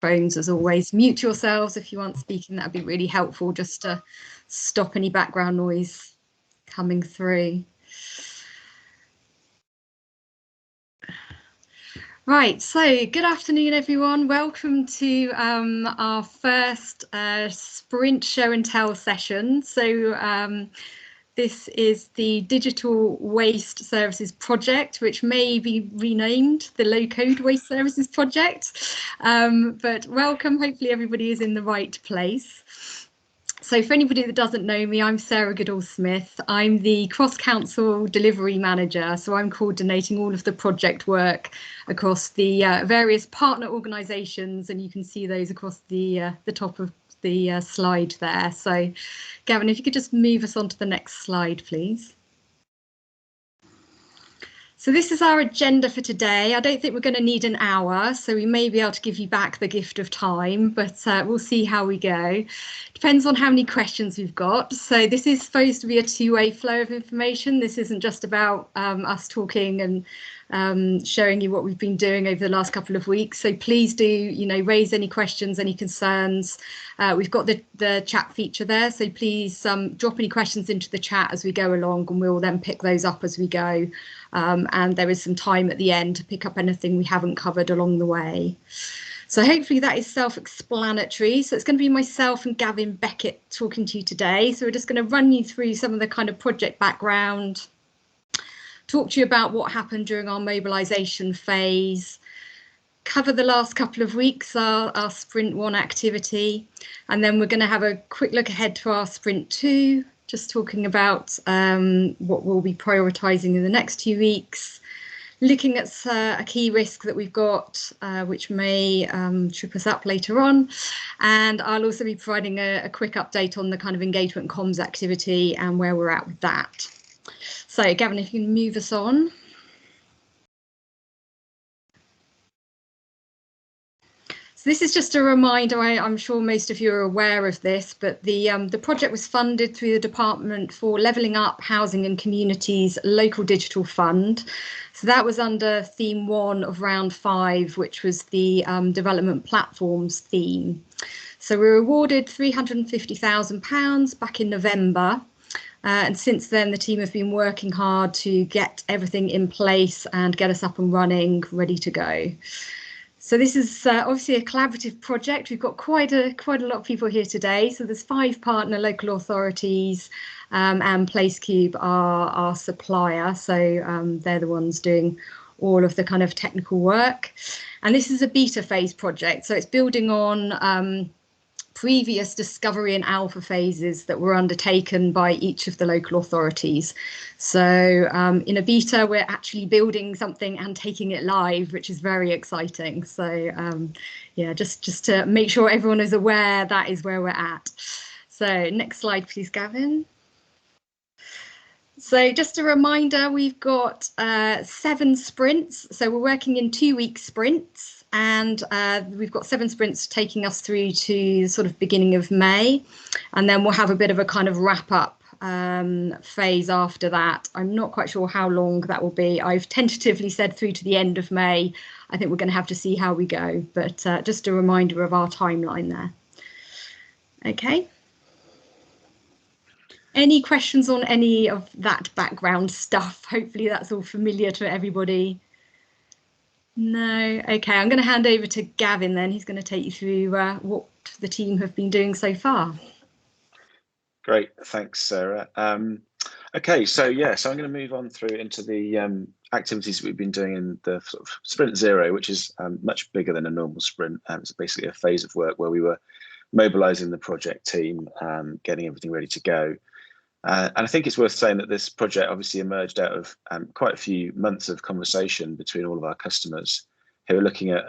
Phones, as always, mute yourselves if you aren't speaking. That would be really helpful, just to stop any background noise coming through. Right, so good afternoon, everyone. Welcome to our first sprint show and tell session. So this is the Digital Waste Services Project, which may be renamed the Low Code Waste Services Project. But welcome, hopefully everybody is in the right place. So for anybody that doesn't know me, I'm Sarah Goodall-Smith. I'm the cross-council delivery manager. So I'm coordinating all of the project work across the various partner organisations, and you can see those across the top of the slide there. So Gavin, if you could just move us on to the next slide, please. So this is our agenda for today. I don't think we're going to need an hour, so we may be able to give you back the gift of time, but we'll see how we go. Depends on how many questions we've got. So this is supposed to be a two-way flow of information. This isn't just about us talking and showing you what we've been doing over the last couple of weeks. So please do, raise any questions, any concerns. We've got the chat feature there, so please drop any questions into the chat as we go along, and we'll then pick those up as we go. And there is some time at the end to pick up anything we haven't covered along the way. So hopefully that is self-explanatory. So it's going to be myself and Gavin Beckett talking to you today. So we're just going to run you through some of the kind of project background, talk to you about what happened during our mobilisation phase, cover the last couple of weeks, our Sprint 1 activity, and then we're going to have a quick look ahead to our Sprint 2, just talking about what we'll be prioritising in the next 2 weeks, looking at a key risk that we've got, which may trip us up later on. And I'll also be providing a quick update on the kind of engagement comms activity and where we're at with that. So Gavin, if you can move us on. So this is just a reminder, I'm sure most of you are aware of this, but the project was funded through the Department for Levelling Up Housing and Communities Local Digital Fund. So that was under theme 1 of round 5, which was the development platforms theme. So we were awarded £350,000 back in November. And since then, the team have been working hard to get everything in place and get us up and running, ready to go. So this is obviously a collaborative project. We've got quite a lot of people here today. So there's 5 partner local authorities, and PlaceCube, our supplier. So they're the ones doing all of the kind of technical work. And this is a beta phase project. So it's building on previous discovery and alpha phases that were undertaken by each of the local authorities. So in a beta, we're actually building something and taking it live, which is very exciting. So yeah, just to make sure everyone is aware, that is where we're at. So next slide, please, Gavin. So just a reminder, we've got 7 sprints. So we're working in 2-week sprints. And we've got 7 sprints taking us through to sort of beginning of May, and then we'll have a bit of a kind of wrap up phase after that. I'm not quite sure how long that will be. I've tentatively said through to the end of May. I think we're going to have to see how we go, but just a reminder of our timeline there. Okay. Any questions on any of that background stuff? Hopefully that's all familiar to everybody. No, okay, I'm going to hand over to Gavin then. He's going to take you through what the team have been doing so far. Great, thanks, Sarah. Okay, so yeah, so I'm going to move on through into the activities we've been doing in the sort of Sprint 0, which is much bigger than a normal sprint. It's basically a phase of work where we were mobilising the project team, getting everything ready to go. And I think it's worth saying that this project obviously emerged out of quite a few months of conversation between all of our customers who are looking at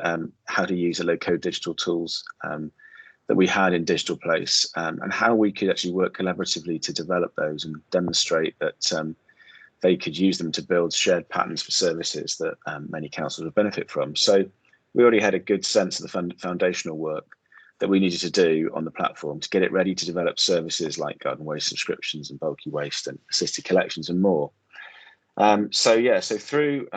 how to use the low-code digital tools that we had in Digital Place, and how we could actually work collaboratively to develop those and demonstrate that they could use them to build shared patterns for services that many councils would benefit from. So we already had a good sense of the foundational work that we needed to do on the platform to get it ready to develop services like garden waste subscriptions and bulky waste and assisted collections and more. So through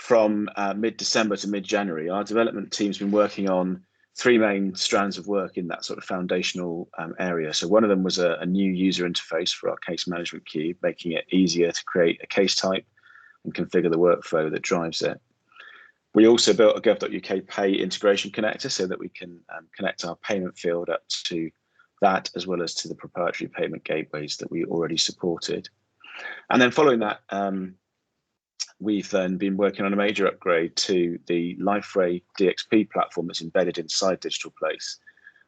from mid-December to mid-January, our development team's been working on three main strands of work in that sort of foundational area. So one of them was a new user interface for our case management cube, making it easier to create a case type and configure the workflow that drives it. We also built a gov.uk pay integration connector so that we can connect our payment field up to that, as well as to the proprietary payment gateways that we already supported. And then following that, we've then been working on a major upgrade to the Liferay DXP platform that's embedded inside Digital Place.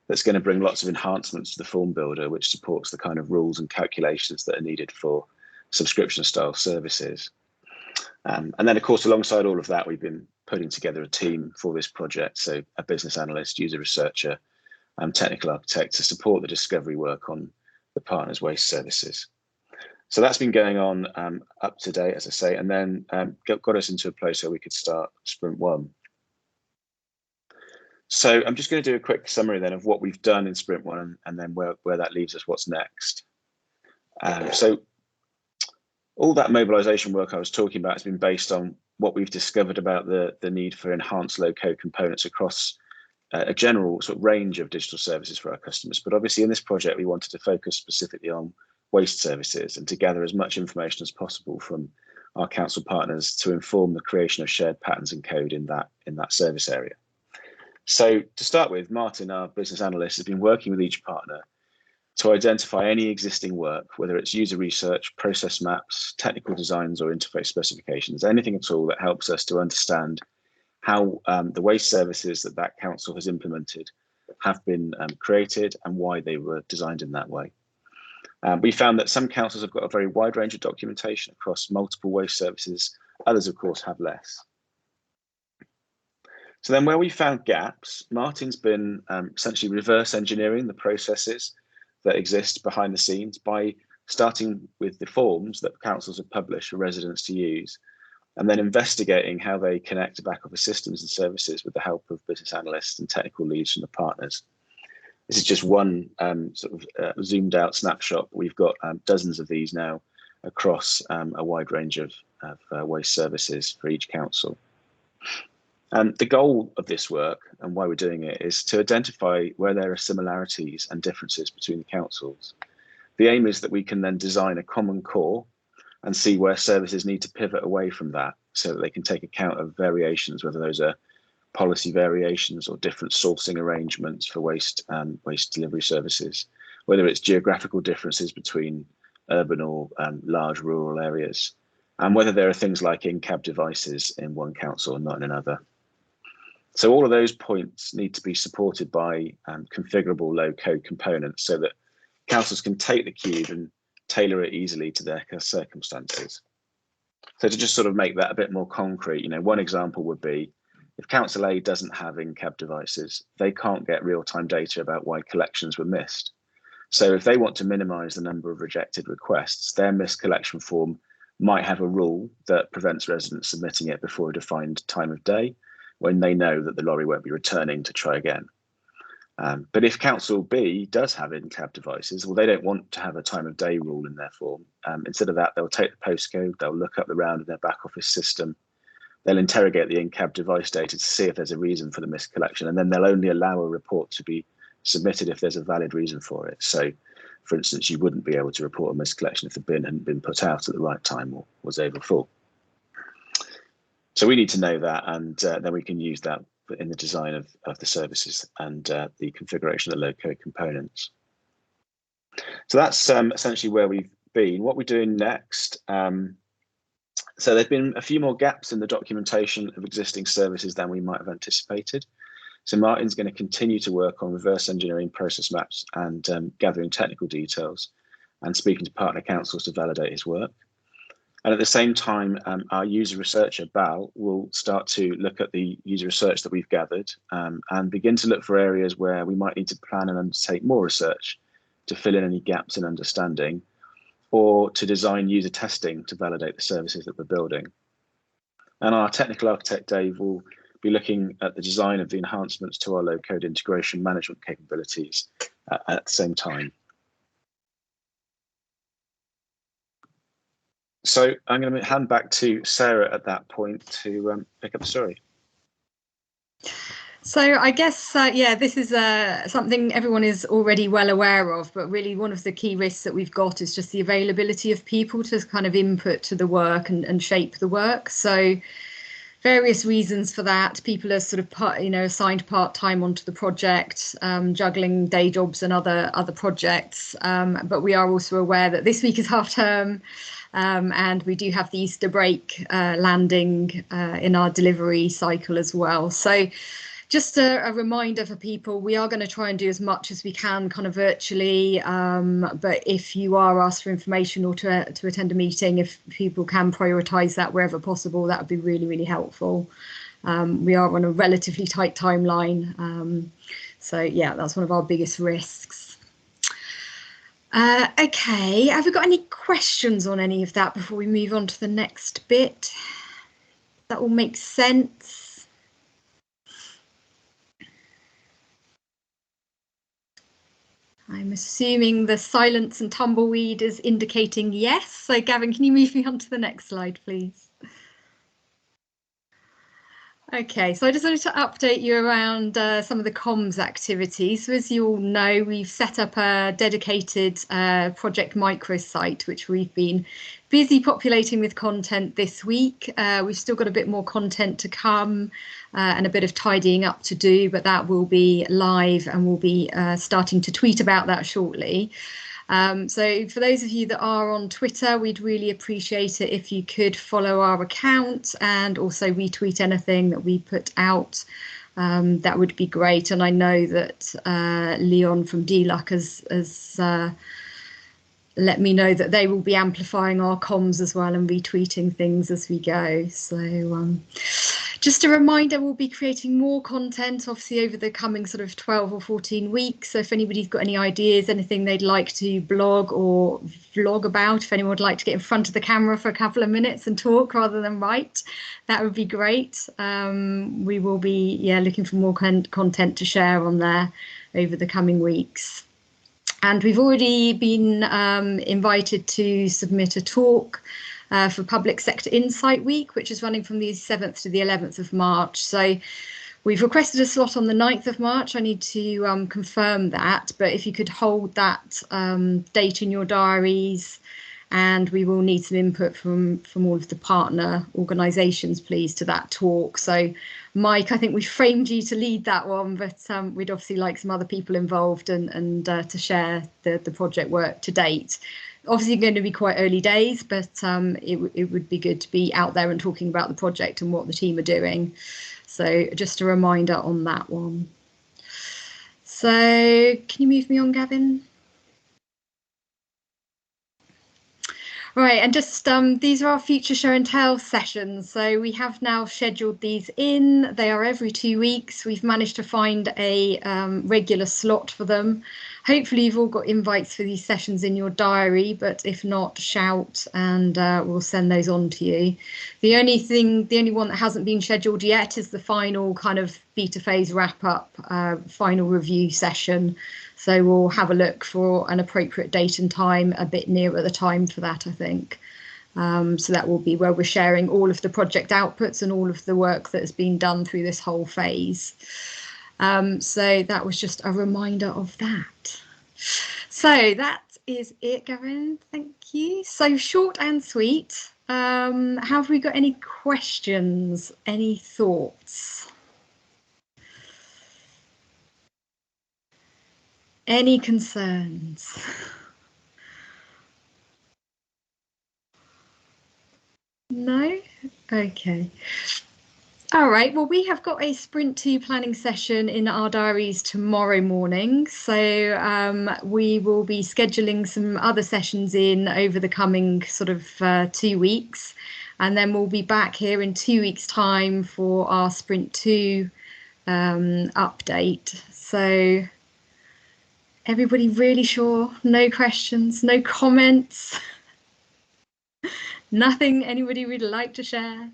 That's going to bring lots of enhancements to the form builder, which supports the kind of rules and calculations that are needed for subscription style services. And then, of course, alongside all of that, we've been putting together a team for this project. So a business analyst, user researcher, technical architect to support the discovery work on the partners' waste services. So that's been going on up to date, as I say, and then got us into a place where we could start Sprint 1. So I'm just going to do a quick summary then of what we've done in Sprint 1 and then where that leaves us, what's next. So all that mobilization work I was talking about has been based on what we've discovered about the need for enhanced low-code components across a general sort of range of digital services for our customers. But obviously in this project, we wanted to focus specifically on waste services and to gather as much information as possible from our council partners to inform the creation of shared patterns and code in that service area. So to start with, Martin, our business analyst, has been working with each partner to identify any existing work, whether it's user research, process maps, technical designs, or interface specifications, anything at all that helps us to understand how the waste services that council has implemented have been created and why they were designed in that way. We found that some councils have got a very wide range of documentation across multiple waste services. Others, of course, have less. So then where we found gaps, Martin's been essentially reverse engineering the processes that exist behind the scenes by starting with the forms that councils have published for residents to use, and then investigating how they connect to back office systems and services with the help of business analysts and technical leads from the partners. This is just one zoomed out snapshot. We've got dozens of these now across a wide range of waste services for each council. The goal of this work and why we're doing it is to identify where there are similarities and differences between the councils. The aim is that we can then design a common core and see where services need to pivot away from that so that they can take account of variations, whether those are policy variations or different sourcing arrangements for waste delivery services, whether it's geographical differences between urban or large rural areas, and whether there are things like in-cab devices in one council and not in another. So all of those points need to be supported by configurable low-code components so that councils can take the cube and tailor it easily to their circumstances. So to just sort of make that a bit more concrete, one example would be if Council A doesn't have in-cab devices, they can't get real-time data about why collections were missed. So if they want to minimize the number of rejected requests, their missed collection form might have a rule that prevents residents submitting it before a defined time of day when they know that the lorry won't be returning to try again. But if Council B does have in-cab devices, well, they don't want to have a time of day rule in their form. Instead of that, they'll take the postcode, they'll look up the round in their back office system, they'll interrogate the in-cab device data to see if there's a reason for the missed collection, and then they'll only allow a report to be submitted if there's a valid reason for it. So, for instance, you wouldn't be able to report a missed collection if the bin hadn't been put out at the right time or was overfull. So we need to know that, and then we can use that in the design of the services and the configuration of the low-code components. So that's essentially where we've been. What we're doing next, so there've been a few more gaps in the documentation of existing services than we might have anticipated. So Martin's going to continue to work on reverse engineering process maps and gathering technical details and speaking to partner councils to validate his work. And at the same time, our user researcher, Bal, will start to look at the user research that we've gathered and begin to look for areas where we might need to plan and undertake more research to fill in any gaps in understanding, or to design user testing to validate the services that we're building. And our technical architect, Dave, will be looking at the design of the enhancements to our low-code integration management capabilities at the same time. So I'm going to hand back to Sarah at that point to pick up the story. So I guess, yeah, this is something everyone is already well aware of, but really one of the key risks that we've got is just the availability of people to kind of input to the work and shape the work. So various reasons for that. People are sort of assigned part-time onto the project, juggling day jobs and other projects. But we are also aware that this week is half term. And we do have the Easter break landing in our delivery cycle as well. So just a reminder for people, we are going to try and do as much as we can kind of virtually, but if you are asked for information or to attend a meeting, if people can prioritise that wherever possible, that would be really, really helpful. We are on a relatively tight timeline, so yeah, that's one of our biggest risks. Okay, have we got any questions on any of that before we move on to the next bit? That all makes sense. I'm assuming the silence and tumbleweed is indicating yes. So Gavin, can you move me on to the next slide, please? Okay, so I just wanted to update you around some of the comms activities. So as you all know, we've set up a dedicated project microsite, which we've been busy populating with content this week. We've still got a bit more content to come and a bit of tidying up to do, but that will be live and we'll be starting to tweet about that shortly. So for those of you that are on Twitter, we'd really appreciate it if you could follow our account and also retweet anything that we put out. That would be great. And I know that Leon from DLUC has let me know that they will be amplifying our comms as well and retweeting things as we go. So just a reminder, we'll be creating more content obviously over the coming sort of 12 or 14 weeks. So if anybody's got any ideas, anything they'd like to blog or vlog about, if anyone would like to get in front of the camera for a couple of minutes and talk rather than write, that would be great. We will be looking for more content to share on there over the coming weeks. And we've already been invited to submit a talk for Public Sector Insight Week, which is running from the 7th to the 11th of March. So we've requested a slot on the 9th of March. I need to confirm that, but if you could hold that date in your diaries, and we will need some input from all of the partner organisations, please, to that talk. So Mike, I think we framed you to lead that one, but we'd obviously like some other people involved and to share the project work to date. Obviously going to be quite early days, but it would be good to be out there and talking about the project and what the team are doing. So just a reminder on that one. So can you move me on, Gavin? Right, and just these are our future show and tell sessions. So we have now scheduled these in. They are every 2 weeks. We've managed to find a regular slot for them. Hopefully you've all got invites for these sessions in your diary, but if not, shout and we'll send those on to you. The only one that hasn't been scheduled yet is the final kind of beta phase wrap up, final review session. So we'll have a look for an appropriate date and time a bit nearer the time for that, I think. So that will be where we're sharing all of the project outputs and all of the work that has been done through this whole phase. So that was just a reminder of that. So that is it, Gavin. Thank you. So short and sweet. Have we got any questions? Any thoughts? Any concerns? No? Okay. All right, well, we have got a Sprint 2 planning session in our diaries tomorrow morning. So we will be scheduling some other sessions in over the coming sort of 2 weeks. And then we'll be back here in 2 weeks' time for our Sprint 2 update. So everybody really sure? No questions, no comments? Nothing anybody would like to share?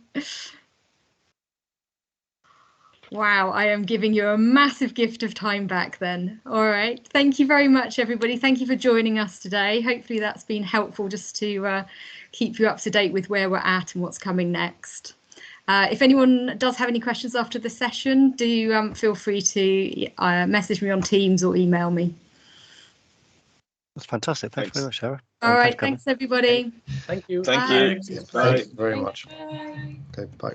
Wow, I am giving you a massive gift of time back then. All right. Thank you very much, everybody. Thank you for joining us today. Hopefully that's been helpful just to keep you up to date with where we're at and what's coming next. If anyone does have any questions after the session, do feel free to message me on Teams or email me. That's fantastic. Thanks very much, Sarah. All right. Thanks, everybody. Thank you. Thank Bye. you. Thank you very much. Bye. Okay, bye.